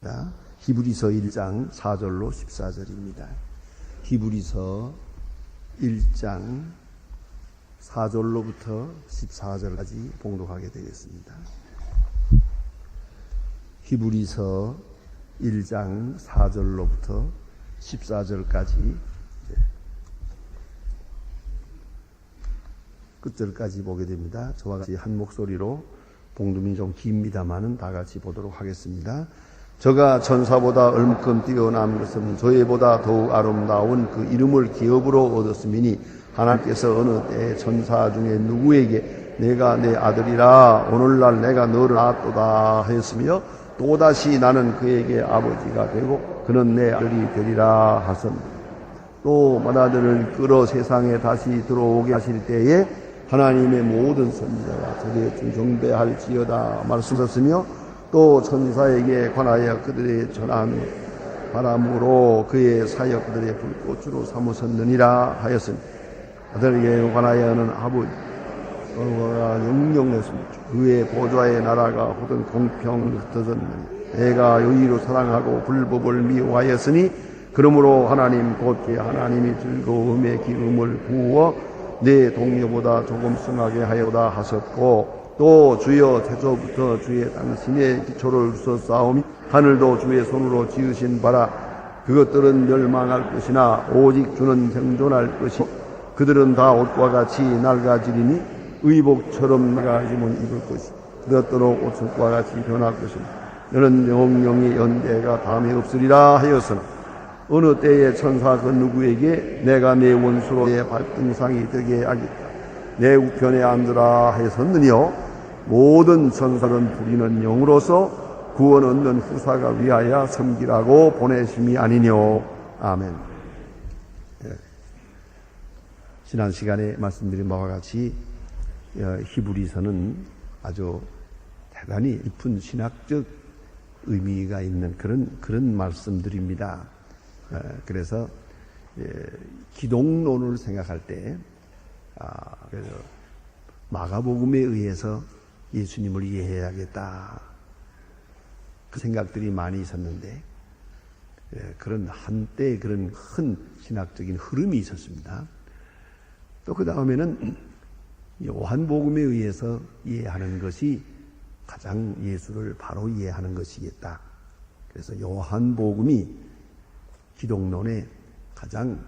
보겠습니다. 히브리서 1장 4절로 14절입니다. 히브리서 1장 4절로부터 14절까지 봉독하게 되겠습니다. 히브리서 1장 4절로부터 14절까지 끝절까지 보게 됩니다. 저와 같이 한 목소리로 봉독이 좀 깁니다만은 다 같이 보도록 하겠습니다. 저가 천사보다 얼만큼 뛰어난 것은 저희보다 더욱 아름다운 그 이름을 기업으로 얻었음이니 하나님께서 어느 때 천사 중에 누구에게 내가 내 아들이라 오늘날 내가 너를 낳았도다 하였으며 또다시 나는 그에게 아버지가 되고 그는 내 아들이 되리라 하셨습니다. 또 맏아들을 끌어 세상에 다시 들어오게 하실 때에 하나님의 모든 선지자가 저에게 경배할지어다 말씀하셨으며 또 천사에게 관하여 그들의 전한 바람으로 그의 사역 그들의 불꽃으로 삼으셨느니라 하였으니 아들에게 관하여는 아버지가 영영했습니다. 그의 보좌의 나라가 호든 공평 흩어졌느니 내가 의의로 사랑하고 불법을 미워하였으니 그러므로 하나님 곧 하나님이 즐거움의 기름을 부어 내 동료보다 조금 승하게 하여다 하셨고 또 주여 태초부터 주의 당신의 기초를 두셨사오니 하늘도 주의 손으로 지으신 바라 그것들은 멸망할 것이나 오직 주는 생존할 것이고 그들은 다 옷과 같이 낡아지리니 의복처럼 낡아짐은 입을 것이고 그것들은 옷과 같이 변할 것이니 너는 영영이 연대가 다음에 없으리라 하였으나 어느 때에 천사 그 누구에게 내가 내 원수로 내 발등상이 되게 하겠다 내 우편에 앉으라 하였느니요 모든 천사는 부리는 영으로서 구원 얻는 후사가 위하여 섬기라고 보내심이 아니뇨. 아멘. 지난 시간에 말씀드린 바와 같이 히브리서는 아주 대단히 깊은 신학적 의미가 있는 그런 말씀들입니다. 그래서 기독론을 생각할 때 그래서 마가복음에 의해서 예수님을 이해해야겠다 그 생각들이 많이 있었는데 그런 한때 그런 큰 신학적인 흐름이 있었습니다. 또 그 다음에는 요한복음에 의해서 이해하는 것이 가장 예수를 바로 이해하는 것이겠다. 그래서 요한복음이 기독론의 가장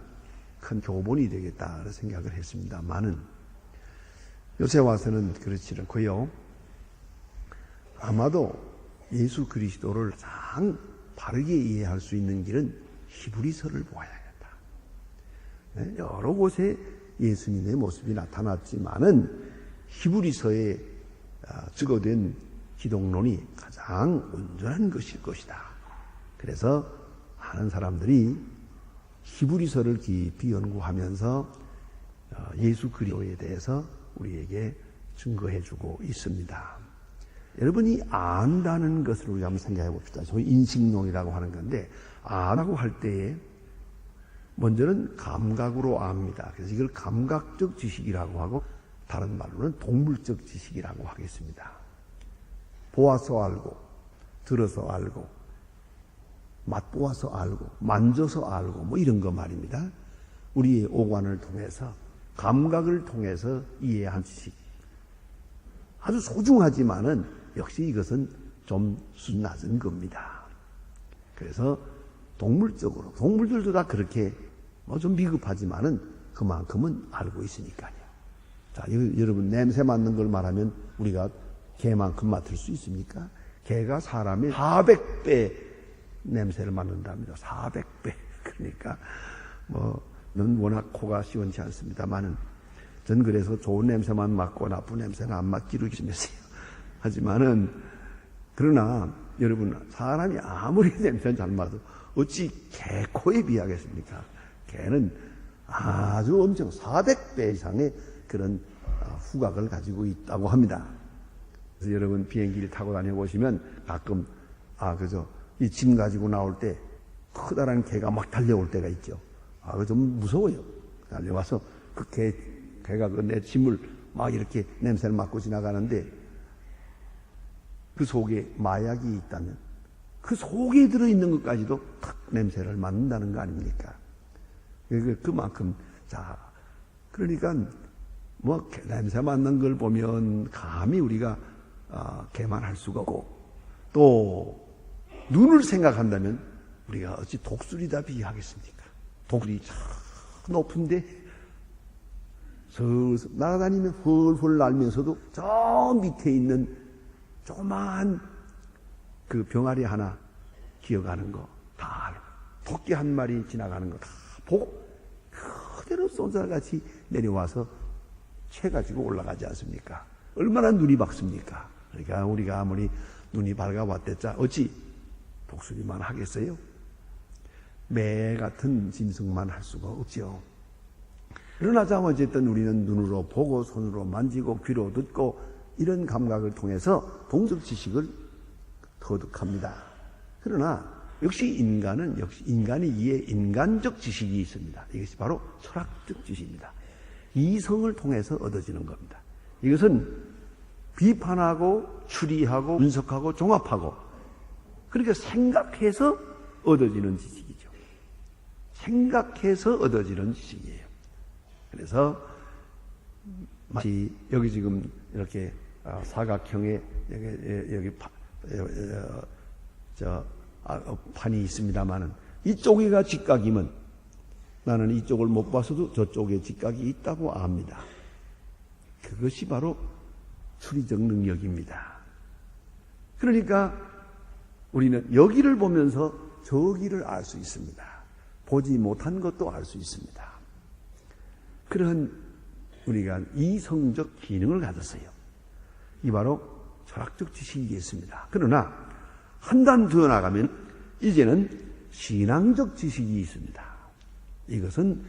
큰 교본이 되겠다 생각을 했습니다만은 요새 와서는 그렇지 않고요. 아마도 예수 그리스도를 가장 바르게 이해할 수 있는 길은 히브리서를 보아야겠다. 여러 곳에 예수님의 모습이 나타났지만은 히브리서에 적어된 기독론이 가장 온전한 것일 것이다. 그래서 많은 사람들이 히브리서를 깊이 연구하면서 예수 그리스도에 대해서 우리에게 증거해주고 있습니다. 여러분이 안다는 것을 우리가 한번 생각해 봅시다. 소위 인식론이라고 하는 건데 안다고 할 때에 먼저는 감각으로 압니다. 그래서 이걸 감각적 지식이라고 하고 다른 말로는 동물적 지식이라고 하겠습니다. 보아서 알고 들어서 알고 맛보아서 알고 만져서 알고 뭐 이런 거 말입니다. 우리의 오관을 통해서 감각을 통해서 이해한 지식 아주 소중하지만은 역시 이것은 좀 수준 낮은 겁니다. 그래서 동물적으로 동물들도 다 그렇게 뭐 좀 비급하지만은 그만큼은 알고 있으니까요. 자, 여러분 냄새 맡는 걸 말하면 우리가 개만큼 맡을 수 있습니까? 개가 사람의 400배 냄새를 맡는답니다. 400배. 그러니까 넌 워낙 코가 시원치 않습니다만은 전 그래서 좋은 냄새만 맡고 나쁜 냄새는 안 맡기로 결심했어요. 하지만은 그러나 여러분 사람이 아무리 냄새는 잘 맡아도 어찌 개 코에 비하겠습니까? 개는 아주 엄청 400배 이상의 그런 후각을 가지고 있다고 합니다. 그래서 여러분 비행기를 타고 다녀보시면 가끔 그죠? 이 짐 가지고 나올 때 커다란 개가 막 달려올 때가 있죠. 그거 좀 무서워요. 달려와서 그 개가 그 내 짐을 막 이렇게 냄새를 맡고 지나가는데 그 속에 마약이 있다면 그 속에 들어있는 것까지도 탁 냄새를 맡는다는 거 아닙니까? 그만큼, 자, 그러니까, 냄새 맡는 걸 보면 감히 우리가, 개만할 수가 없고, 또, 눈을 생각한다면, 우리가 어찌 독수리다 비하겠습니까? 독수리 참 높은데, 날아다니면 훌훌 날면서도 저 밑에 있는 조그마한 그 병아리 하나 기어가는 거 다 알고, 토끼 한 마리 지나가는 거 다 보고 그대로 쏜살같이 내려와서 채가지고 올라가지 않습니까? 얼마나 눈이 밝습니까? 그러니까 우리가 아무리 눈이 밝아왔댔자 어찌 독수리만 하겠어요? 매 같은 짐승만 할 수가 없죠. 그러나 어쨌든 우리는 눈으로 보고 손으로 만지고 귀로 듣고 이런 감각을 통해서 동적 지식을 터득합니다. 그러나 역시 인간이 이에 인간적 지식이 있습니다. 이것이 바로 철학적 지식입니다. 이성을 통해서 얻어지는 겁니다. 이것은 비판하고 추리하고 분석하고 종합하고 그러니까 생각해서 얻어지는 지식이죠. 생각해서 얻어지는 지식이에요. 그래서 마치 여기 지금 이렇게 사각형의 여기 판이 있습니다만은 이쪽이가 직각이면 나는 이쪽을 못 봐서도 저쪽에 직각이 있다고 압니다. 그것이 바로 추리적 능력입니다. 그러니까 우리는 여기를 보면서 저기를 알 수 있습니다. 보지 못한 것도 알 수 있습니다. 그런 우리가 이성적 기능을 가졌어요. 이 바로 철학적 지식이겠습니다. 그러나 한 단 더 나가면 이제는 신앙적 지식이 있습니다. 이것은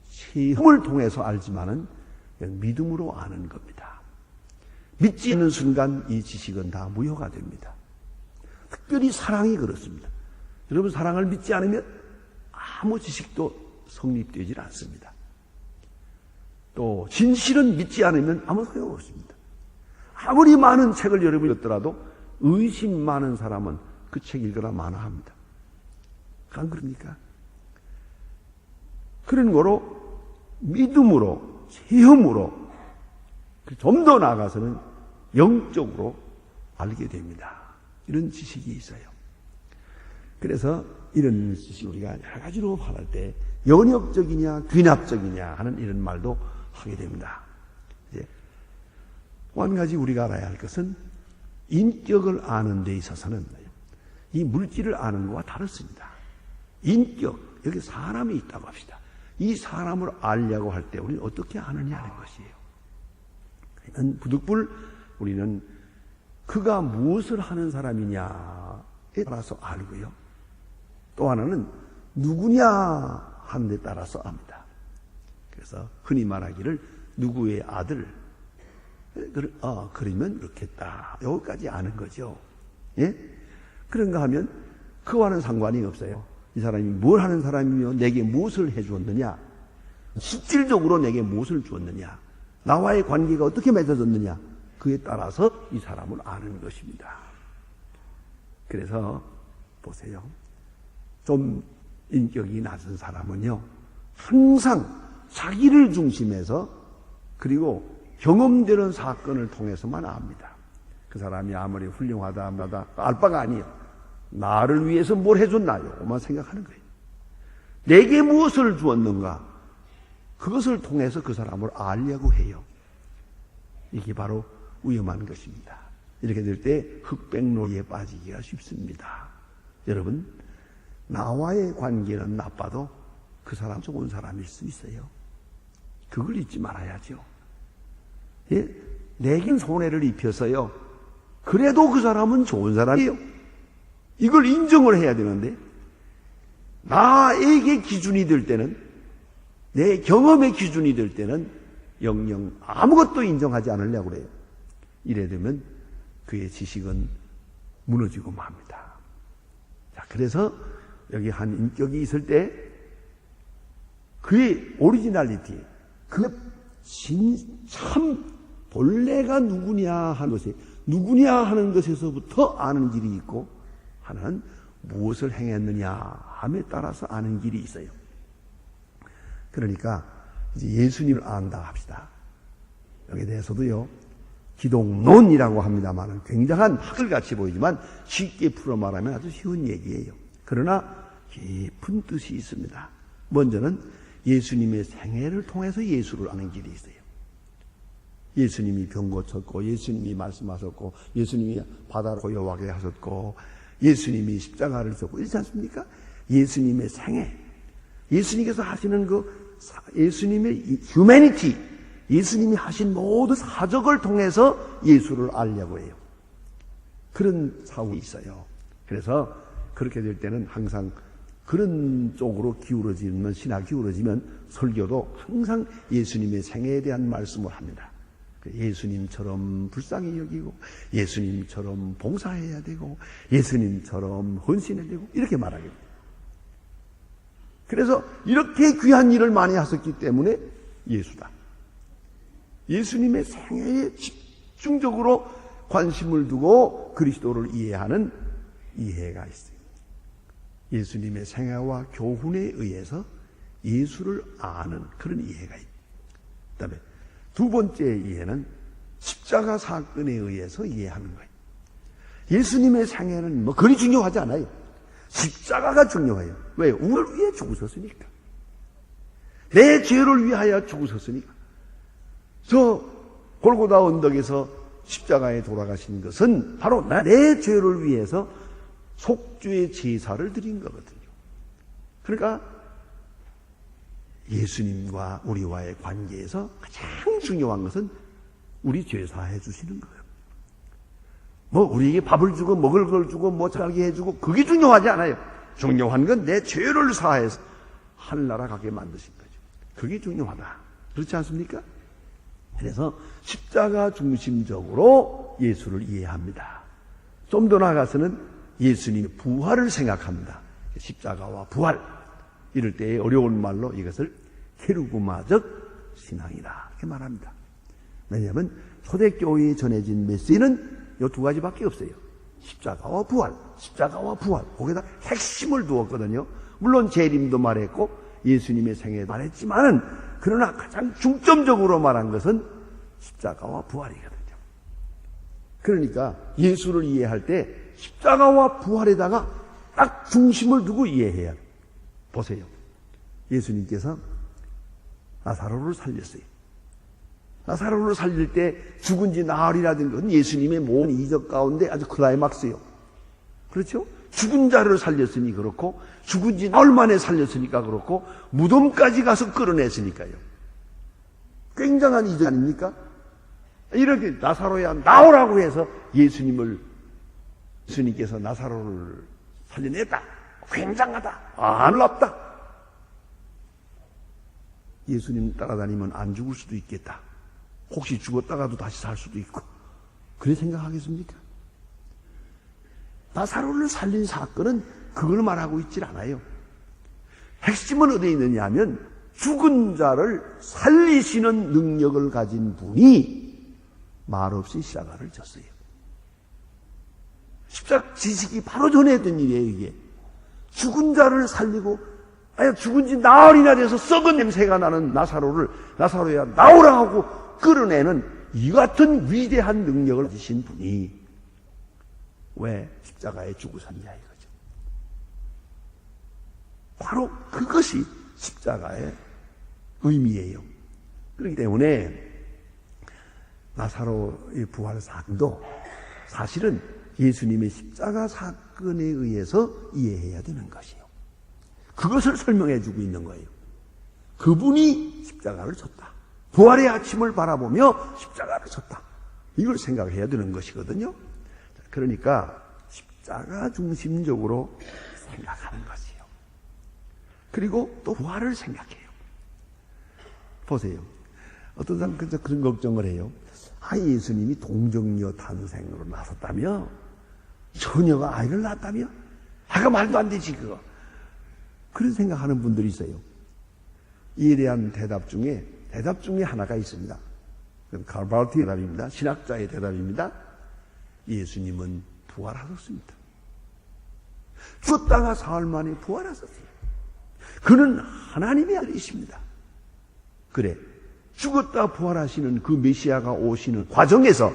체험을 통해서 알지만은 믿음으로 아는 겁니다. 믿지 않는 순간 이 지식은 다 무효가 됩니다. 특별히 사랑이 그렇습니다. 여러분 사랑을 믿지 않으면 아무 지식도 성립되질 않습니다. 또 진실은 믿지 않으면 아무 소용없습니다. 아무리 많은 책을 여러분이 읽더라도 의심 많은 사람은 그 책 읽으라 마나합니다. 안 그럽니까? 그런 거로 믿음으로 체험으로 좀 더 나아가서는 영적으로 알게 됩니다. 이런 지식이 있어요. 그래서 이런 지식 우리가 여러 가지로 말할 때 연역적이냐 귀납적이냐 하는 이런 말도 하게 됩니다. 이제 한 가지 우리가 알아야 할 것은 인격을 아는 데 있어서는 이 물질을 아는 것과 다릅니다. 인격, 여기 사람이 있다고 합시다. 이 사람을 알려고 할 때 우리는 어떻게 아느냐는 것이에요. 부득불 우리는 그가 무엇을 하는 사람이냐에 따라서 알고요. 또 하나는 누구냐 하는 데 따라서 압니다. 그래서 흔히 말하기를 누구의 아들, 그러면 그렇겠다. 여기까지 아는 거죠. 예? 그런가 하면 그와는 상관이 없어요. 이 사람이 뭘 하는 사람이며 내게 무엇을 해주었느냐, 실질적으로 내게 무엇을 주었느냐, 나와의 관계가 어떻게 맺어졌느냐, 그에 따라서 이 사람을 아는 것입니다. 그래서 보세요. 좀 인격이 낮은 사람은요, 항상 자기를 중심해서 그리고 경험되는 사건을 통해서만 압니다. 그 사람이 아무리 훌륭하다 하다 알 바가 아니에요. 나를 위해서 뭘 해줬나요?만 생각하는 거예요. 내게 무엇을 주었는가? 그것을 통해서 그 사람을 알려고 해요. 이게 바로 위험한 것입니다. 이렇게 될 때 흑백놀이에 빠지기가 쉽습니다. 여러분, 나와의 관계는 나빠도 그 사람 좋은 사람일 수 있어요. 그걸 잊지 말아야죠. 예? 내겐 손해를 입혀서요. 그래도 그 사람은 좋은 사람이에요. 이걸 인정을 해야 되는데, 나에게 기준이 될 때는, 내 경험의 기준이 될 때는 영영 아무것도 인정하지 않으려고 그래요. 이래 되면 그의 지식은 무너지고 맙니다. 자, 그래서 여기 한 인격이 있을 때 그의 오리지널리티, 그 참 본래가 누구냐 하는 것에서부터 아는 길이 있고, 하나는 무엇을 행했느냐 함에 따라서 아는 길이 있어요. 그러니까 이제 예수님을 안다 합시다. 여기에 대해서도요, 기독론이라고 합니다만 굉장한 학을같이 보이지만 쉽게 풀어 말하면 아주 쉬운 얘기예요. 그러나 깊은 뜻이 있습니다. 먼저는 예수님의 생애를 통해서 예수를 아는 길이 있어요. 예수님이 병 고쳤고, 예수님이 말씀하셨고, 예수님이 바다를 고요하게 하셨고, 예수님이 십자가를 졌고, 이렇지 않습니까? 예수님의 생애, 예수님께서 하시는 예수님의 휴머니티, 예수님이 하신 모든 사적을 통해서 예수를 알려고 해요. 그런 사울이 있어요. 그래서 그렇게 될 때는 항상 그런 쪽으로 기울어지면, 신학이 기울어지면 설교도 항상 예수님의 생애에 대한 말씀을 합니다. 예수님처럼 불쌍히 여기고, 예수님처럼 봉사해야 되고, 예수님처럼 헌신해야 되고, 이렇게 말하게 됩니다. 그래서 이렇게 귀한 일을 많이 하셨기 때문에 예수다. 예수님의 생애에 집중적으로 관심을 두고 그리스도를 이해하는 이해가 있어요. 예수님의 생애와 교훈에 의해서 예수를 아는 그런 이해가 있다. 그 다음에 두 번째 이해는 십자가 사건에 의해서 이해하는 거예요. 예수님의 생애는 그리 중요하지 않아요. 십자가가 중요해요. 왜? 우리를 위해 죽으셨으니까. 내 죄를 위하여 죽으셨으니까. 저 골고다 언덕에서 십자가에 돌아가신 것은 바로 내 죄를 위해서 속죄의 제사를 드린 거거든요. 그러니까 예수님과 우리와의 관계에서 가장 중요한 것은 우리 죄 사해 주시는 거예요. 우리에게 밥을 주고 먹을 걸 주고 자게 해주고 그게 중요하지 않아요. 중요한 건 내 죄를 사해서 하늘나라 가게 만드신 거죠. 그게 중요하다. 그렇지 않습니까? 그래서 십자가 중심적으로 예수를 이해합니다. 좀 더 나아가서는 예수님의 부활을 생각합니다. 십자가와 부활, 이럴 때의 어려운 말로 이것을 케르구마적 신앙이다 이렇게 말합니다. 왜냐하면 초대교회에 전해진 메시지는 이 두 가지밖에 없어요. 십자가와 부활, 십자가와 부활. 거기다 핵심을 두었거든요. 물론 재림도 말했고 예수님의 생애도 말했지만은, 그러나 가장 중점적으로 말한 것은 십자가와 부활이거든요. 그러니까 예수를 이해할 때 십자가와 부활에다가 딱 중심을 두고 이해해야 돼요. 보세요. 예수님께서 나사로를 살렸어요. 나사로를 살릴 때 죽은 지 나흘이라는 건 예수님의 몸 이적 가운데 아주 클라이막스예요. 그렇죠? 죽은 자를 살렸으니 그렇고, 죽은 지 나흘 만에 살렸으니까 그렇고, 무덤까지 가서 끌어냈으니까요. 굉장한 이적 아닙니까? 이렇게 나사로야 나오라고 해서 예수님께서 나사로를 살려냈다. 굉장하다. 놀랍다. 예수님 따라다니면 안 죽을 수도 있겠다. 혹시 죽었다가도 다시 살 수도 있고. 그래 생각하겠습니까? 나사로를 살린 사건은 그걸 말하고 있질 않아요. 핵심은 어디에 있느냐 하면 죽은 자를 살리시는 능력을 가진 분이 말없이 십자가를 졌어요. 십자가 지식이 바로 전했던 일이에요, 이게. 죽은 자를 살리고, 죽은 지 나흘이나 돼서 썩은 냄새가 나는 나사로야 나오라 하고 끌어내는 이 같은 위대한 능력을 가지신 분이 왜 십자가에 죽으셨냐 이거죠. 바로 그것이 십자가의 의미예요. 그렇기 때문에 나사로의 부활 사건도 사실은 예수님의 십자가 사건에 의해서 이해해야 되는 것이에요. 그것을 설명해 주고 있는 거예요. 그분이 십자가를 졌다. 부활의 아침을 바라보며 십자가를 졌다. 이걸 생각해야 되는 것이거든요. 그러니까 십자가 중심적으로 생각하는 것이에요. 그리고 또 부활을 생각해요. 보세요. 어떤 사람은 그런 걱정을 해요. 예수님이 동정녀 탄생으로 나섰다며? 처녀가 아이를 낳았다며? 말도 안 되지 그거. 그런 생각하는 분들이 있어요. 이에 대한 대답 중에 하나가 있습니다. 그건 칼바르티의 대답입니다. 신학자의 대답입니다. 예수님은 부활하셨습니다. 죽었다가 사흘 만에 부활하셨어요. 그는 하나님의 아들이십니다. 그래, 죽었다 부활하시는 그 메시아가 오시는 과정에서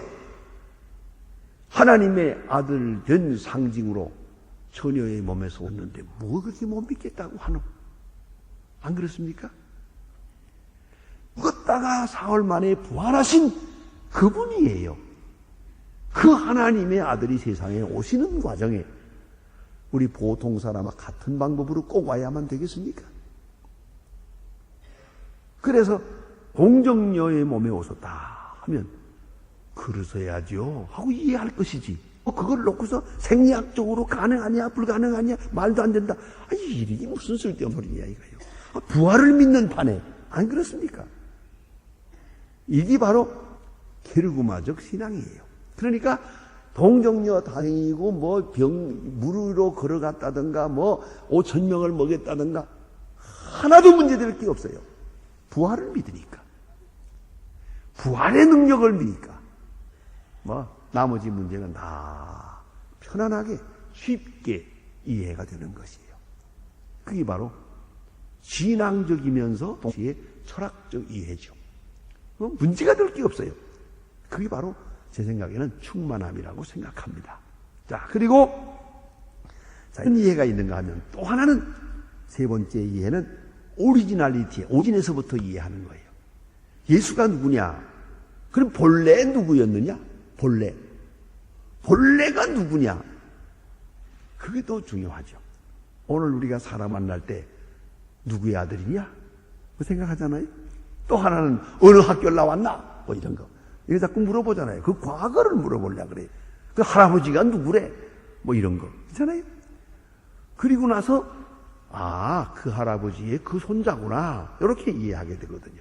하나님의 아들 된 상징으로 처녀의 몸에서 왔는데 뭐 그렇게 못 믿겠다고 하노? 안 그렇습니까? 죽었다가 사흘 만에 부활하신 그분이에요. 그 하나님의 아들이 세상에 오시는 과정에 우리 보통 사람과 같은 방법으로 꼭 와야만 되겠습니까? 그래서 공정녀의 몸에 오셨다 하면 그러셔야죠 하고 이해할 것이지. 그걸 놓고서 생리학적으로 가능하냐 불가능하냐 말도 안 된다. 이게 무슨 쓸데없는 소리냐 이거예요. 부활을 믿는 판에 안 그렇습니까? 이게 바로 게르구마적 신앙이에요. 그러니까 동정녀 다행이고 뭐 무리로 걸어갔다든가 뭐 5,000명을 먹였다든가 하나도 문제될 게 없어요. 부활을 믿으니까. 부활의 능력을 믿으니까. 뭐 나머지 문제는 다 편안하게 쉽게 이해가 되는 것이에요. 그게 바로 신앙적이면서 동시에 철학적 이해죠. 문제가 될 게 없어요. 그게 바로 제 생각에는 충만함이라고 생각합니다. 자, 그리고 이런 이해가 있는가 하면 또 하나는 세 번째 이해는 오리지널리티, 오진에서부터 이해하는 거예요. 예수가 누구냐? 그럼 본래 누구였느냐? 본래가 누구냐? 그게 더 중요하죠. 오늘 우리가 사람 만날 때 누구의 아들이냐? 그 생각하잖아요. 또 하나는 어느 학교를 나왔나? 뭐 이런 거. 이거 자꾸 물어보잖아요. 그 과거를 물어보려고 그래요. 그 할아버지가 누구래? 뭐 이런 거. 있잖아요. 그리고 나서 그 할아버지의 그 손자구나. 이렇게 이해하게 되거든요.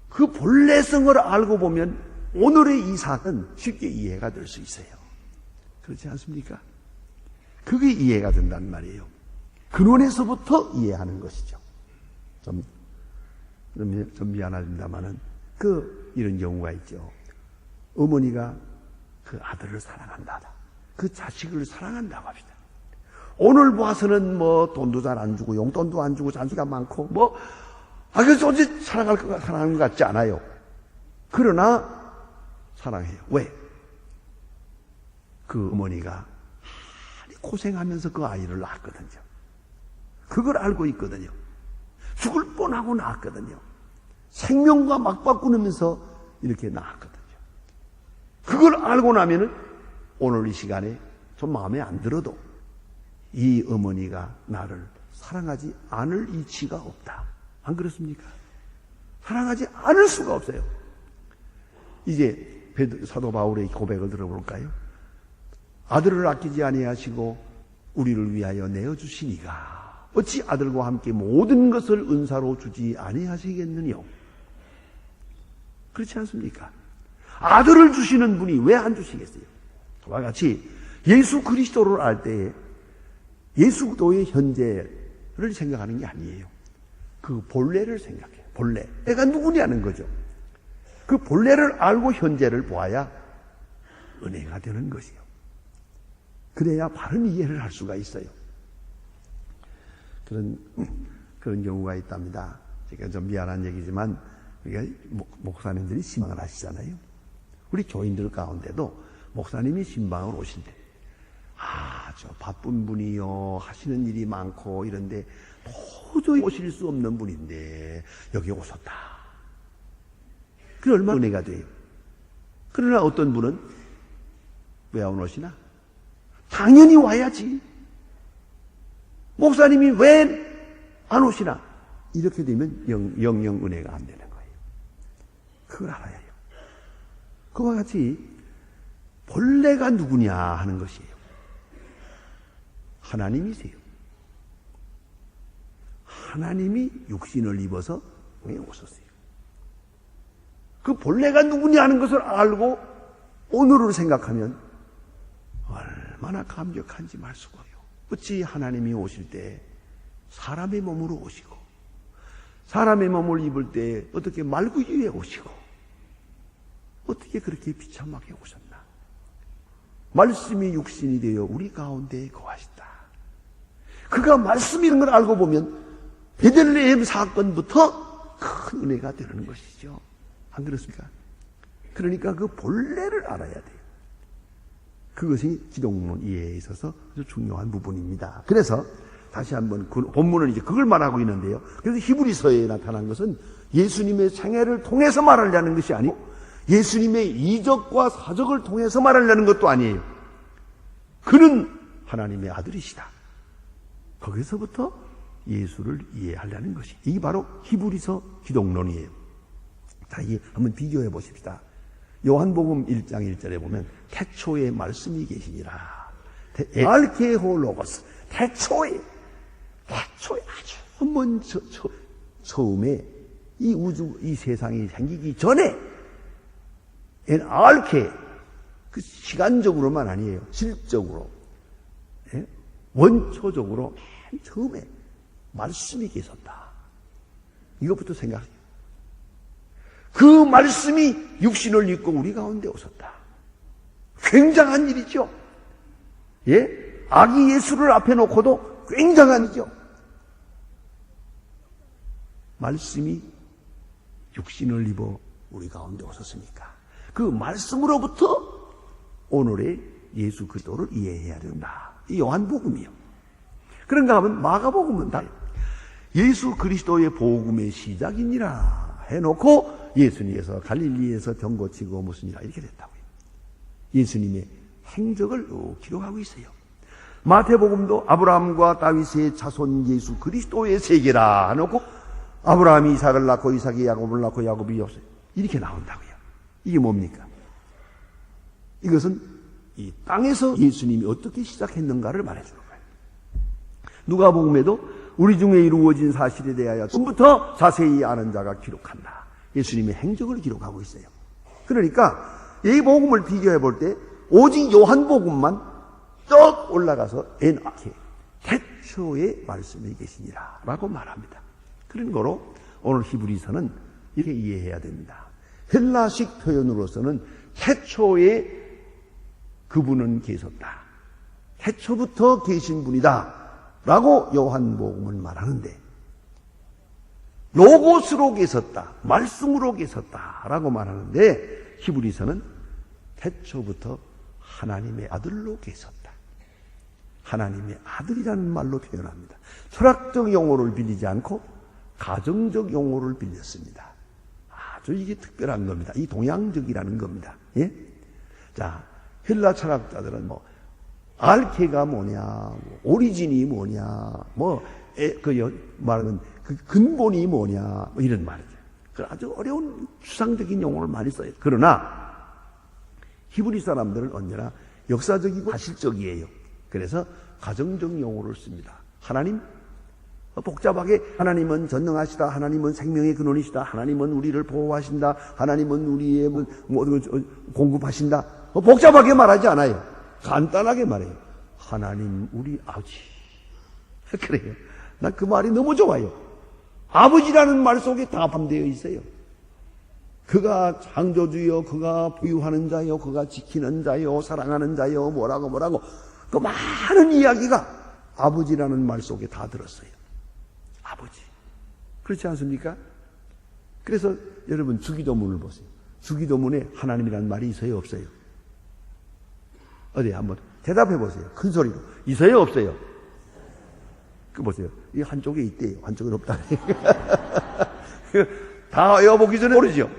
그 본래성을 알고 보면 오늘의 이 사건은 쉽게 이해가 될 수 있어요. 그렇지 않습니까? 그게 이해가 된단 말이에요. 근원에서부터 이해하는 것이죠. 좀 미안합니다만은 이런 경우가 있죠. 어머니가 그 아들을 사랑한다. 그 자식을 사랑한다고 합시다. 오늘 봐서는 뭐 돈도 잘 안 주고 용돈도 안 주고 잔소리가 많고 그래서 어째 사랑하는 것 같지 않아요. 그러나 사랑해요. 왜? 그 어머니가 많이 고생하면서 그 아이를 낳았거든요. 그걸 알고 있거든요. 죽을 뻔하고 낳았거든요. 생명과 맞바꾸면서 이렇게 낳았거든요. 그걸 알고 나면은 오늘 이 시간에 좀 마음에 안 들어도 이 어머니가 나를 사랑하지 않을 이치가 없다. 안 그렇습니까? 사랑하지 않을 수가 없어요. 이제 사도 바울의 고백을 들어볼까요? 아들을 아끼지 아니하시고 우리를 위하여 내어주시니가 어찌 아들과 함께 모든 것을 은사로 주지 아니하시겠느냐? 그렇지 않습니까? 아들을 주시는 분이 왜 안 주시겠어요? 그와 같이 예수 그리스도를 알 때에 예수 그리스도의 현재를 생각하는 게 아니에요. 그 본래를 생각해요. 본래. 내가 누구냐는 거죠. 그 본래를 알고 현재를 보아야 은혜가 되는 것이요. 그래야 바른 이해를 할 수가 있어요. 그런 경우가 있답니다. 제가 좀 미안한 얘기지만 우리가 목사님들이 신방을 하시잖아요. 우리 교인들 가운데도 목사님이 신방을 오실 때 저 바쁜 분이요 하시는 일이 많고 이런데 도저히 오실 수 없는 분인데 여기 오셨다. 그게 얼마나 은혜가 돼요. 그러나 어떤 분은 왜 안 오시나? 당연히 와야지. 목사님이 왜 안 오시나? 이렇게 되면 영영 은혜가 안 되는 거예요. 그걸 알아야 해요. 그와 같이 본래가 누구냐 하는 것이에요. 하나님이세요. 하나님이 육신을 입어서 오셨어요. 그 본래가 누구냐 하는 것을 알고 오늘을 생각하면 얼마나 감격한지 말 수가 없어요. 어찌 하나님이 오실 때 사람의 몸으로 오시고 사람의 몸을 입을 때 어떻게 말구유에 오시고 어떻게 그렇게 비참하게 오셨나? 말씀이 육신이 되어 우리 가운데 거하시다. 그가 말씀이라는 걸 알고 보면 베들레헴 사건부터 큰 은혜가 되는 것이죠. 안 그렇습니까? 그러니까 그 본래를 알아야 돼요. 그것이 기독론 이해에 있어서 아주 중요한 부분입니다. 그래서 다시 한번 그 본문은 이제 그걸 말하고 있는데요. 그래서 히브리서에 나타난 것은 예수님의 생애를 통해서 말하려는 것이 아니고 예수님의 이적과 사적을 통해서 말하려는 것도 아니에요. 그는 하나님의 아들이시다. 거기서부터 예수를 이해하려는 것이 이게 바로 히브리서 기독론이에요. 자, 이게 한번 비교해 보십시다. 요한복음 1장 1절에 보면 태초에 말씀이 계시니라. 알케홀로고스. 태초에 아주 먼저 처음에 이 우주, 이 세상이 생기기 전에 알케, 그 시간적으로만 아니에요. 실적으로, 예? 원초적으로 맨 처음에 말씀이 계셨다. 이것부터 생각해요. 그 말씀이 육신을 입고 우리 가운데 오셨다. 굉장한 일이죠. 예? 아기 예수를 앞에 놓고도 굉장한 일이죠. 말씀이 육신을 입어 우리 가운데 오셨으니까 그 말씀으로부터 오늘의 예수 그리스도를 이해해야 된다. 이 요한복음이요. 그런가 하면 마가복음은 다 예수 그리스도의 복음의 시작이니라 해놓고 예수님께서 갈릴리에서 병 고치고 무슨 일이라 이렇게 됐다고요. 예수님의 행적을 기록하고 있어요. 마태복음도 아브라함과 다윗의 자손 예수 그리스도의 세계라 해놓고 아브라함이 이삭을 낳고 이삭이 야곱을 낳고 야곱이 요셉 이렇게 나온다고요. 이게 뭡니까? 이것은 이 땅에서 예수님이 어떻게 시작했는가를 말해주는 거예요. 누가복음에도 우리 중에 이루어진 사실에 대하여 처음부터 자세히 아는 자가 기록한다. 예수님의 행적을 기록하고 있어요. 그러니까 이 복음을 비교해 볼 때 오직 요한복음만 쭉 올라가서 엔아케 태초에 말씀이 계시니라 라고 말합니다. 그런 거로 오늘 히브리서는 이렇게 이해해야 됩니다. 헬라식 표현으로서는 태초에 그분은 계셨다. 태초부터 계신 분이다 라고 요한복음은 말하는데 로고스로 계셨다, 말씀으로 계셨다 라고 말하는데 히브리서는 태초부터 하나님의 아들로 계셨다. 하나님의 아들이라는 말로 표현합니다. 철학적 용어를 빌리지 않고 가정적 용어를 빌렸습니다. 아주 이게 특별한 겁니다. 이 동양적이라는 겁니다. 예? 자, 헬라 철학자들은 알케가 뭐냐, 오리진이 뭐냐, 말하는 그 근본이 뭐냐, 이런 말이죠. 그 아주 어려운 추상적인 용어를 많이 써요. 그러나 히브리 사람들은 언제나 역사적이고 사실적이에요. 그래서 가정적 용어를 씁니다. 하나님, 복잡하게 하나님은 전능하시다, 하나님은 생명의 근원이시다, 하나님은 우리를 보호하신다, 하나님은 우리의 모든 걸 공급하신다. 복잡하게 말하지 않아요. 간단하게 말해요. 하나님 우리 아버지. 그래요. 난 그 말이 너무 좋아요. 아버지라는 말 속에 다 포함되어 있어요. 그가 창조주요, 그가 부유하는 자요, 그가 지키는 자요, 사랑하는 자요, 뭐라고 그 많은 이야기가 아버지라는 말 속에 다 들었어요. 아버지. 그렇지 않습니까? 그래서 여러분 주기도문을 보세요. 주기도문에 하나님이라는 말이 있어요, 없어요? 어디 한번 대답해 보세요. 큰 소리로. 있어요, 없어요? 그 보세요. 이 한쪽에 있대요. 한쪽에 없다. 다 외워보기 전에 모르죠.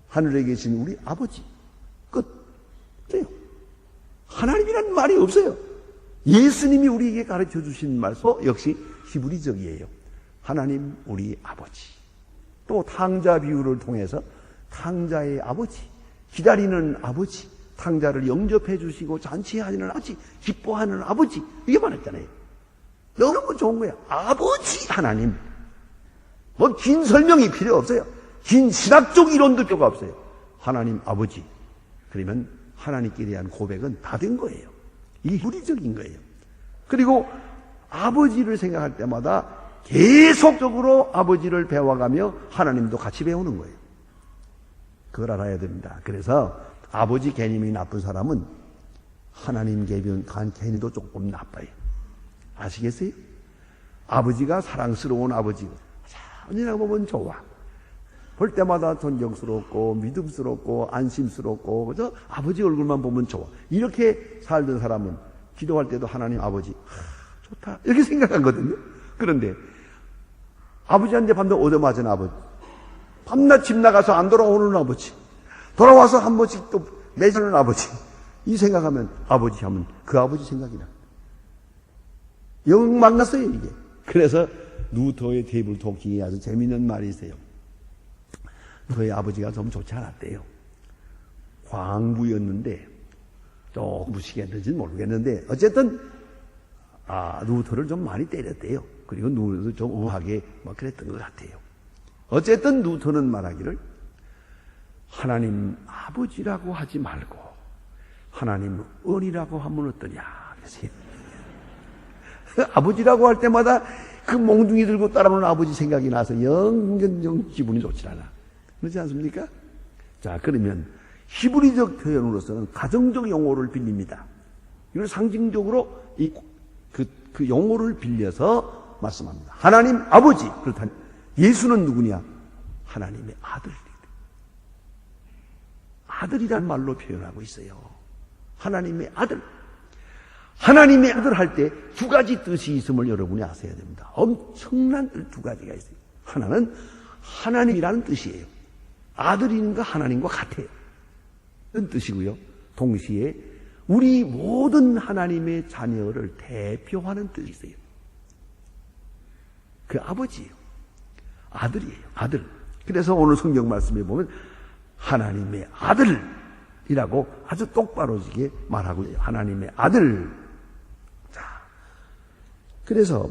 하늘에 계신 우리 아버지. 끝. 돼요. 하나님이라는 말이 없어요. 예수님이 우리에게 가르쳐 주신 말씀 역시 히브리적이에요. 하나님 우리 아버지. 또 탕자 비유를 통해서 탕자의 아버지, 기다리는 아버지, 탕자를 영접해 주시고 잔치하는 아버지, 기뻐하는 아버지, 이게 말했잖아요. 너무 좋은 거야. 아버지 하나님. 긴 설명이 필요 없어요. 긴 신학적 이론도 필요가 없어요. 하나님 아버지. 그러면 하나님께 대한 고백은 다 된 거예요. 이 히브리적인 거예요. 그리고 아버지를 생각할 때마다 계속적으로 아버지를 배워가며 하나님도 같이 배우는 거예요. 그걸 알아야 됩니다. 그래서 아버지 개념이 나쁜 사람은 하나님 개념도 조금 나빠요. 아시겠어요? 아버지가 사랑스러운 아버지, 언제나 보면 좋아. 볼 때마다 존경스럽고 믿음스럽고 안심스럽고 그저 아버지 얼굴만 보면 좋아. 이렇게 살던 사람은 기도할 때도 하나님 아버지 좋다 이렇게 생각하거든요. 그런데 아버지한테 밤낮 얻어맞은 아버지, 밤낮 집 나가서 안 돌아오는 아버지, 돌아와서 한 번씩 또 매자는 아버지, 이 생각하면 아버지 하면 그 아버지 생각이 나. 영 망갔어요 이게. 그래서 루터의 테이블 토킹이 아주 재미있는 말이 있어요. 저희 아버지가 좀 좋지 않았대요. 광부였는데 조금 무식했는지는 모르겠는데 어쨌든 루터를 좀 많이 때렸대요. 그리고 루터도 좀 우하게 막 그랬던 것 같아요. 어쨌든 루터는 말하기를 하나님 아버지라고 하지 말고 하나님 은이라고 하면 어떠냐 그랬어요. 아버지라고 할 때마다 그 몽둥이 들고 따라오는 아버지 생각이 나서 영 기분이 좋지 않아. 그렇지 않습니까? 자, 그러면 히브리적 표현으로서는 가정적 용어를 빌립니다. 이걸 상징적으로 그 용어를 빌려서 말씀합니다. 하나님 아버지. 그렇다면 예수는 누구냐? 하나님의 아들. 아들이란 말로 표현하고 있어요. 하나님의 아들. 하나님의 아들 할 때 두 가지 뜻이 있음을 여러분이 아셔야 됩니다. 엄청난 뜻 두 가지가 있어요. 하나는 하나님이라는 뜻이에요. 아들인가 하나님과 같아요. 그런 뜻이고요. 동시에 우리 모든 하나님의 자녀를 대표하는 뜻이 있어요. 그 아버지예요. 아들이에요. 아들. 그래서 오늘 성경 말씀에 보면 하나님의 아들이라고 아주 똑바로지게 말하고 있어요. 하나님의 아들. 자, 그래서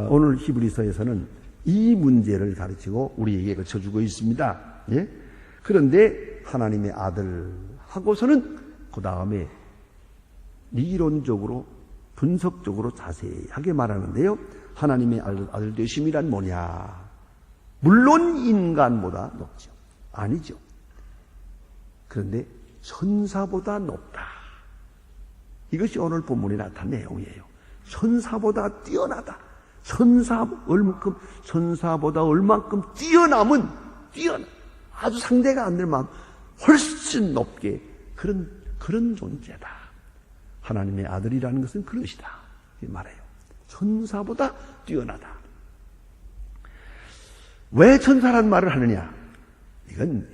오늘 히브리서에서는 이 문제를 가르치고 우리에게 거쳐주고 있습니다. 예? 그런데 하나님의 아들 하고서는 그 다음에理論적으로 분석적으로 자세하게 말하는데요. 하나님의 아들 되심이란 뭐냐? 물론 인간보다 높죠. 아니죠. 그런데 천사보다 높다. 이것이 오늘 본문에 나타난 내용이에요. 천사보다 뛰어나다. 천사보다 얼만큼 뛰어남은 아주 상대가 안 될 만큼 훨씬 높게 그런 존재다. 하나님의 아들이라는 것은 그런 것이다. 말해요. 천사보다 뛰어나다. 왜 천사란 말을 하느냐? 이건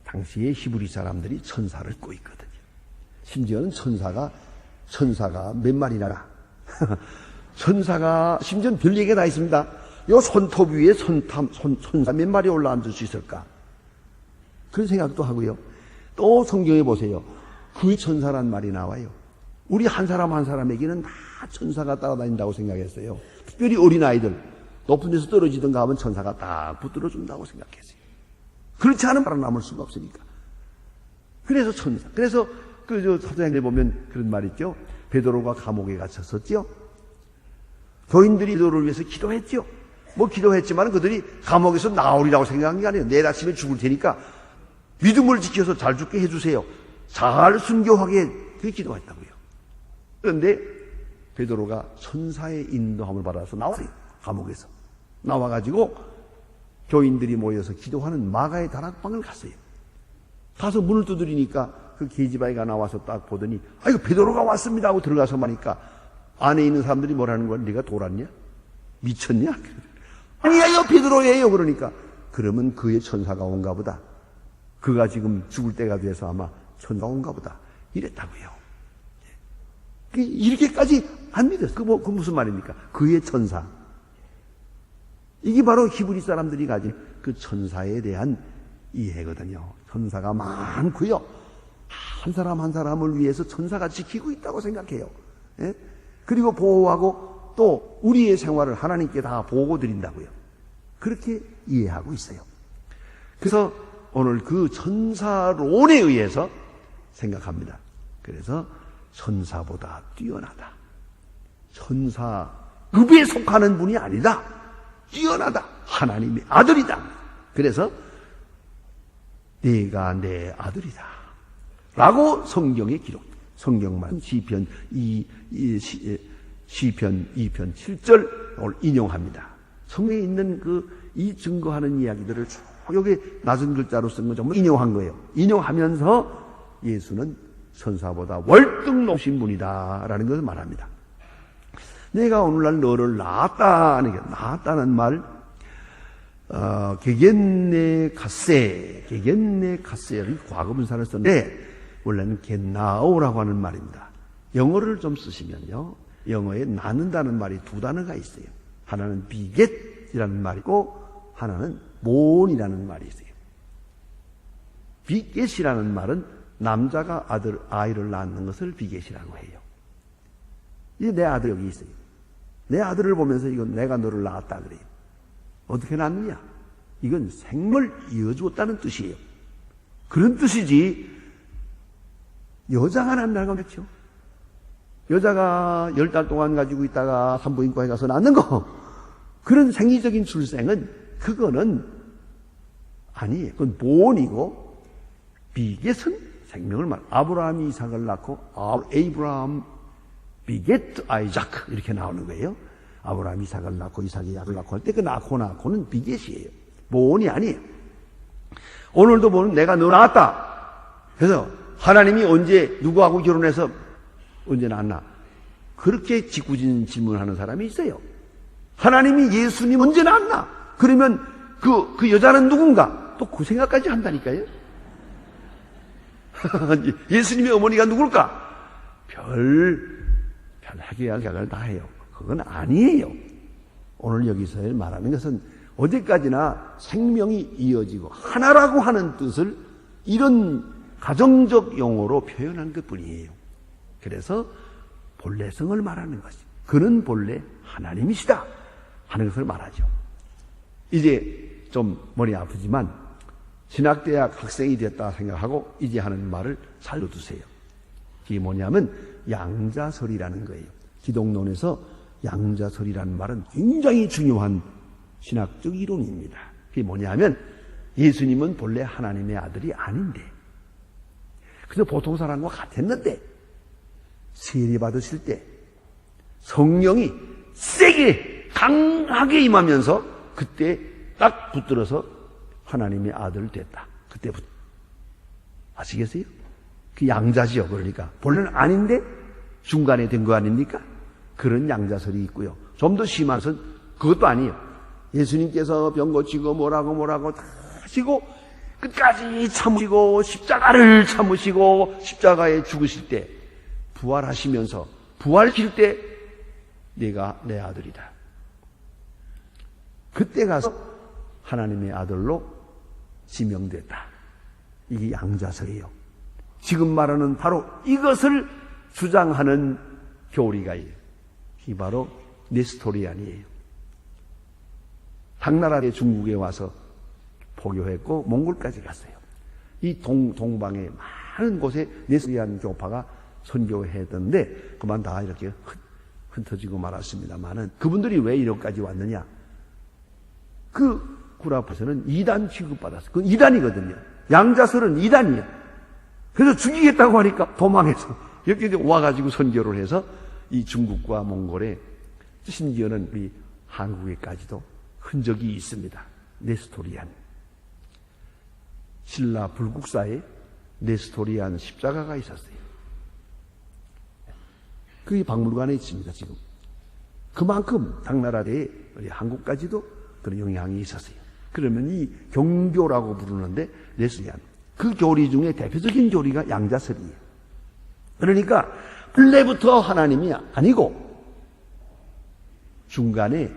당시에 히브리 사람들이 천사를 꼬있거든요. 심지어는 천사가 몇 마리나 천사가 심지어는 별 얘기가 다 있습니다. 요 손톱 위에 천사 몇 마리 올라앉을 수 있을까? 그런 생각도 하고요. 또 성경에 보세요. 그 천사란 말이 나와요. 우리 한 사람 한 사람에게는 다 천사가 따라다닌다고 생각했어요. 특별히 어린아이들 높은 데서 떨어지든가 하면 천사가 딱 붙들어준다고 생각했어요. 그렇지 않으면 살아남을 수가 없으니까. 그래서 천사. 그래서 사도행전에 보면 그런 말 있죠. 베드로가 감옥에 갇혔었죠. 교인들이 베드로를 위해서 기도했죠. 기도했지만 그들이 감옥에서 나오리라고 생각한 게 아니에요. 내일 아침에 죽을 테니까 믿음을 지켜서 잘 죽게 해주세요. 잘 순교하게 그렇게 기도했다고요. 그런데 베드로가 천사의 인도함을 받아서 나왔어요. 감옥에서. 나와가지고 교인들이 모여서 기도하는 마가의 다락방을 갔어요. 가서 문을 두드리니까 그 계집아이가 나와서 딱 보더니 아이고 베드로가 왔습니다 하고 들어가서 말하니까 안에 있는 사람들이 뭐라는 거야? 네가 돌았냐? 미쳤냐? 아니야, 이거 베드로예요. 그러니까 그러면 그의 천사가 온가 보다. 그가 지금 죽을 때가 돼서 아마 천사가 온가 보다. 이랬다고요. 이렇게까지 안 믿었어요. 그 무슨 말입니까? 그의 천사. 이게 바로 히브리 사람들이 가진 그 천사에 대한 이해거든요. 천사가 많고요. 한 사람 한 사람을 위해서 천사가 지키고 있다고 생각해요. 예? 그리고 보호하고 또 우리의 생활을 하나님께 다 보고 드린다고요. 그렇게 이해하고 있어요. 그래서 오늘 그 천사론에 의해서 생각합니다. 그래서 천사보다 뛰어나다. 천사급에 속하는 분이 아니다. 뛰어나다. 하나님의 아들이다. 그래서 네가 내 아들이다. 라고 성경에 기록. 성경만 시편 2편 7절 오늘 인용합니다. 성경에 있는 이 증거하는 이야기들을 쭉 여기 낮은 글자로 쓴 거 전부 인용한 거예요. 인용하면서 예수는 천사보다 월등 높으신 분이다라는 것을 말합니다. 내가 오늘날 너를 낳았다는 말, 게겐네 카세를 과거분사를 썼는데 원래는 겟나오라고 하는 말입니다. 영어를 좀 쓰시면요, 영어에 낳는다는 말이 두 단어가 있어요. 하나는 비겟이라는 말이고 하나는 본이라는 말이 있어요. 비겟이라는 말은 남자가 아이를 낳는 것을 비겟이라고 해요. 이제 내 아들 여기 있어요. 내 아들을 보면서 이건 내가 너를 낳았다 그래요. 어떻게 낳느냐? 이건 생명을 이어주었다는 뜻이에요. 그런 뜻이지 여자가 낳는다는 거죠. 여자가 10달 동안 가지고 있다가 산부인과에 가서 낳는 거, 그런 생리적인 출생은 그거는 아니에요. 그건 본이고 비겟은 생명을 아브라함이 이삭을 낳고 에이브라함 비겟 아이작 이렇게 나오는 거예요. 아브라함이 이삭을 낳고 이삭이 야곱을 낳고 할 때 그 낳고는 비겟이에요. 본이 아니에요. 오늘도 보면 내가 너 낳았다. 그래서 하나님이 언제 누구하고 결혼해서 언제 낳았나? 그렇게 짓궂은 질문하는 사람이 있어요. 하나님이 예수님 언제 낳았나? 그러면 그 여자는 누군가? 또 그 생각까지 한다니까요. 예수님의 어머니가 누굴까? 편하게 할 생각을 다 해요. 그건 아니에요. 오늘 여기서 말하는 것은 어디까지나 생명이 이어지고 하나라고 하는 뜻을 이런 가정적 용어로 표현한 것뿐이에요. 그래서 본래성을 말하는 것이, 그는 본래 하나님이시다 하는 것을 말하죠. 이제 좀 머리 아프지만 신학대학 학생이 됐다 생각하고 이제 하는 말을 살려두세요. 이게 뭐냐면 양자설이라는 거예요. 기독론에서 양자설이라는 말은 굉장히 중요한 신학적 이론입니다. 그게 뭐냐면 예수님은 본래 하나님의 아들이 아닌데, 그저 보통 사람과 같았는데 세례 받으실 때 성령이 세게 강하게 임하면서 그때 딱 붙들어서 하나님의 아들 됐다. 그때부터. 아시겠어요? 그 양자지요. 그러니까 본래는 아닌데 중간에 된 거 아닙니까? 그런 양자설이 있고요. 좀 더 심한 것은 그것도 아니에요. 예수님께서 병 고치고 뭐라고 다 하시고 끝까지 참으시고 십자가를 참으시고 십자가에 죽으실 때 부활하시면서 부활킬 때 네가 내 아들이다. 그때 가서 하나님의 아들로 지명됐다. 이게 양자설이에요. 지금 말하는 바로 이것을 주장하는 교리가 있어요. 이 바로 네스토리안이에요. 당나라의 중국에 와서 포교했고 몽골까지 갔어요. 이 동방의 많은 곳에 네스토리안 교파가 선교했던데 그만 다 이렇게 흩어지고 말았습니다만은 그분들이 왜 이렇게까지 왔느냐? 그 구라파에서는 이단 취급받았어요. 그건 이단이거든요. 양자설은 이단이에요. 그래서 죽이겠다고 하니까 도망해서 여기 와가지고 선교를 해서 이 중국과 몽골에, 심지어는 우리 한국에까지도 흔적이 있습니다. 네스토리안. 신라 불국사에 네스토리안 십자가가 있었어요. 그게 박물관에 있습니다, 지금. 그만큼 당나라에 우리 한국까지도 그런 영향이 있었어요. 그러면 이 경교라고 부르는데 네스토리안. 그 교리 중에 대표적인 교리가 양자설이에요. 그러니까 본래부터 하나님이 아니고 중간에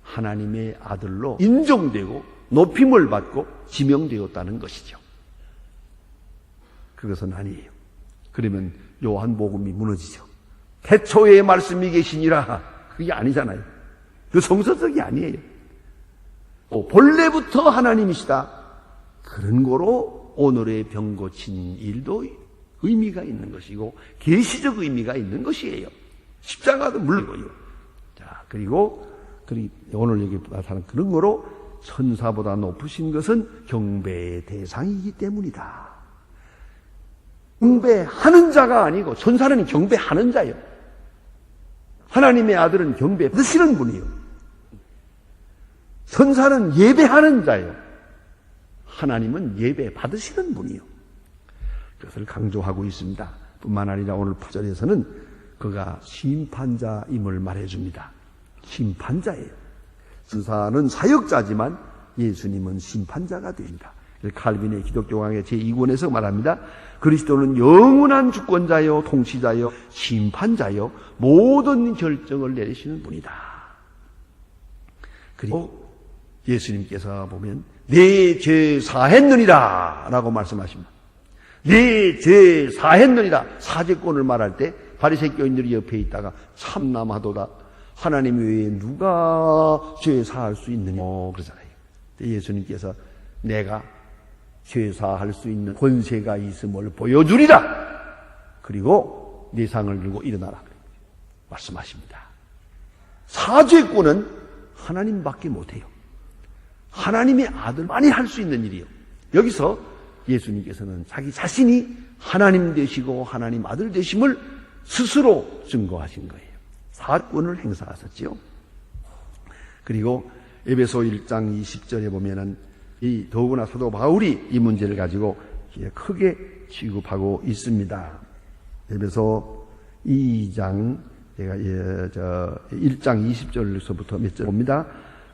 하나님의 아들로 인정되고 높임을 받고 지명되었다는 것이죠. 그것은 아니에요. 그러면 요한복음이 무너지죠. 태초에 말씀이 계시니라. 그게 아니잖아요. 그 성서적이 아니에요. 본래부터 하나님이시다. 그런 거로 오늘의 병 고친 일도 의미가 있는 것이고 계시적 의미가 있는 것이에요. 십자가도 물론이고요. 자, 그리고 오늘 여기 나타난 그런 거로 천사보다 높으신 것은 경배의 대상이기 때문이다. 경배하는 자가 아니고 천사는 경배하는 자예요. 하나님의 아들은 경배 받으시는 분이요. 천사는 예배하는 자예요. 하나님은 예배 받으시는 분이요. 그것을 강조하고 있습니다. 뿐만 아니라 오늘 8절에서는 그가 심판자임을 말해줍니다. 심판자예요. 천사는 사역자지만 예수님은 심판자가 됩니다. 칼빈의 기독교강의 제2권에서 말합니다. 그리스도는 영원한 주권자요, 통치자요, 심판자요, 모든 결정을 내리시는 분이다. 그리고 예수님께서 보면 내 죄 사했느니라 라고 말씀하십니다. 내 죄 사했느니라. 사죄권을 말할 때 바리새 교인들이 옆에 있다가 참남하도다. 하나님 외에 누가 죄 사할 수 있느냐 그러잖아요. 예수님께서 내가 죄 사할 수 있는 권세가 있음을 보여주리라. 그리고 네 상을 들고 일어나라 말씀하십니다. 사죄권은 하나님밖에 못해요. 하나님의 아들만이 할 수 있는 일이요. 여기서 예수님께서는 자기 자신이 하나님 되시고 하나님 아들 되심을 스스로 증거하신 거예요. 사권을 행사하셨지요. 그리고 에베소 1장 20절에 보면은 더구나 사도 바울이 이 문제를 가지고 크게 취급하고 있습니다. 에베소 2장 제가 1장 20절에서부터 몇 절 봅니다.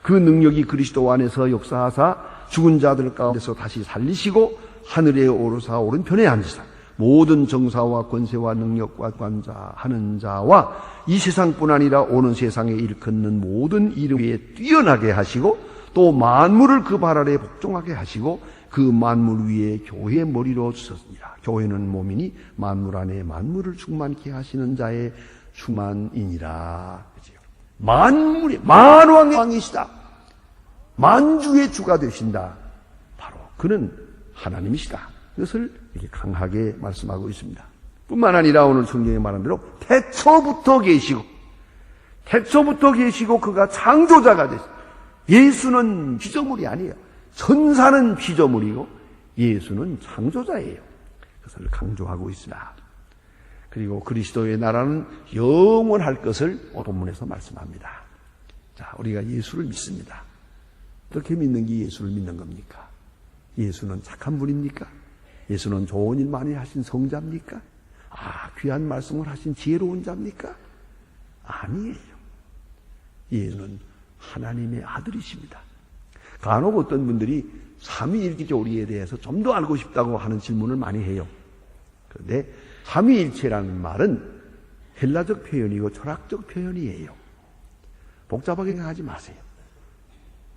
그 능력이 그리스도 안에서 역사하사 죽은 자들 가운데서 다시 살리시고 하늘에 오르사 오른편에 앉으사 모든 정사와 권세와 능력과 관자하는 자와 이 세상뿐 아니라 오는 세상에 일컫는 모든 이름 위에 뛰어나게 하시고 또 만물을 그 발 아래 복종하게 하시고 그 만물 위에 교회의 머리로 주셨습니다. 교회는 몸이니 만물 안에 만물을 충만케 하시는 자의 충만이니라. 만물의 만왕의 왕이시다. 만주의 주가 되신다. 바로 그는 하나님이시다. 그것을 이렇게 강하게 말씀하고 있습니다. 뿐만 아니라 오늘 성경에 말한 대로 태초부터 계시고 그가 창조자가 되셨습니다. 예수는 피조물이 아니에요. 천사는 피조물이고 예수는 창조자예요. 그것을 강조하고 있습니다. 그리고 그리스도의 나라는 영원할 것을 본문에서 말씀합니다. 자, 우리가 예수를 믿습니다. 어떻게 믿는 게 예수를 믿는 겁니까? 예수는 착한 분입니까? 예수는 좋은 일 많이 하신 성자입니까? 귀한 말씀을 하신 지혜로운 자입니까? 아니에요. 예수는 하나님의 아들이십니다. 간혹 어떤 분들이 삼위일체조리에 대해서 좀 더 알고 싶다고 하는 질문을 많이 해요. 그런데 삼위일체라는 말은 헬라적 표현이고 철학적 표현이에요. 복잡하게 생각하지 마세요.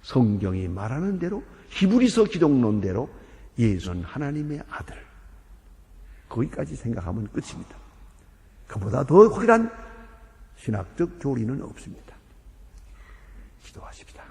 성경이 말하는 대로 히브리서 기독론대로 예수는 하나님의 아들. 거기까지 생각하면 끝입니다. 그보다 더 확실한 신학적 교리는 없습니다. 기도하십시다.